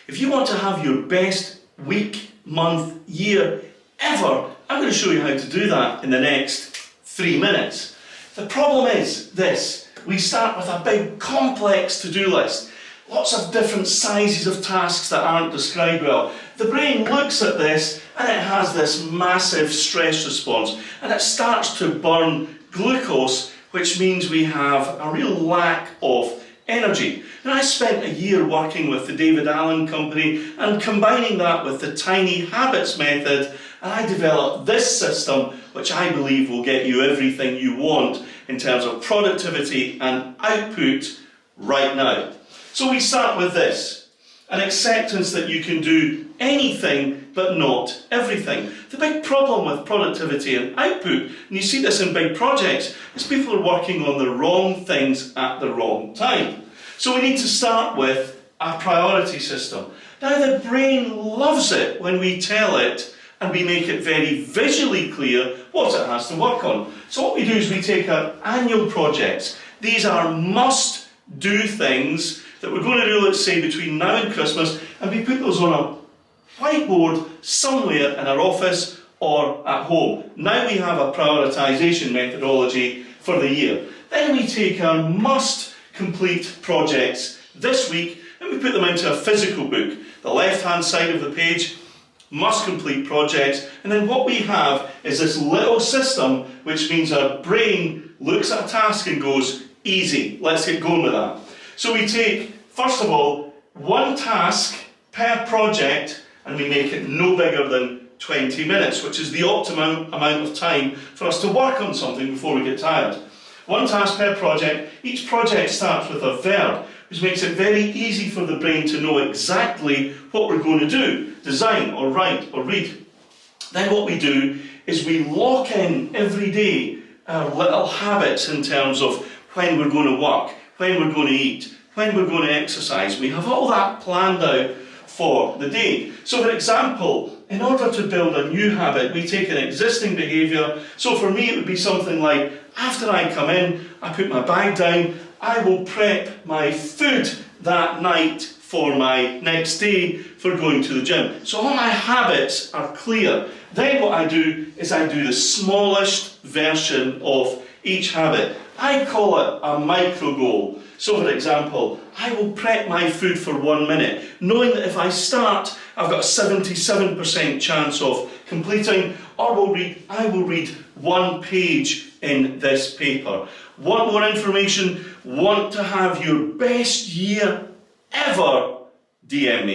If you want to have your best week, month, year ever, I'm going to show you how to do that in the next 3 minutes. The problem is this: we start with a big complex to-do list. Lots of different sizes of tasks that aren't described well. The brain looks at this and it has this massive stress response, and it starts to burn glucose, which means we have a real lack of energy. Now, I spent a year working with the David Allen Company and combining that with the Tiny Habits method, and I developed this system which I believe will get you everything you want in terms of productivity and output right now. So we start with this: an acceptance that you can do anything but not everything. The big problem with productivity and output, and you see this in big projects, is people are working on the wrong things at the wrong time. So we need to start with a priority system. Now, the brain loves it when we tell it and we make it very visually clear what it has to work on. So what we do is we take our annual projects. These are must-do things that we're going to do, let's say, between now and Christmas, and we put those on a whiteboard somewhere in our office or at home. Now we have a prioritisation methodology for the year. Then we take our must-complete projects this week and we put them into a physical book. The left-hand side of the page, must-complete projects, and then what we have is this little system, which means our brain looks at a task and goes, easy, let's get going with that. So we take, first of all, one task per project and we make it no bigger than 20 minutes, which is the optimum amount of time for us to work on something before we get tired. One task per project. Each project starts with a verb, which makes it very easy for the brain to know exactly what we're going to do: design or write or read. Then what we do is we lock in every day our little habits in terms of when we're going to work, when we're going to eat, when we're going to exercise. We have all that planned out for the day. So for example, in order to build a new habit, we take an existing behaviour. So for me it would be something like, after I come in, I put my bag down, I will prep my food that night for my next day for going to the gym. So all my habits are clear. Then what I do is I do the smallest version of each habit. I call it a micro goal. So for example, I will prep my food for 1 minute, knowing that if I start, I've got a 77% chance of completing, or I will read 1 page in this paper. Want more information? Want to have your best year ever? DM me.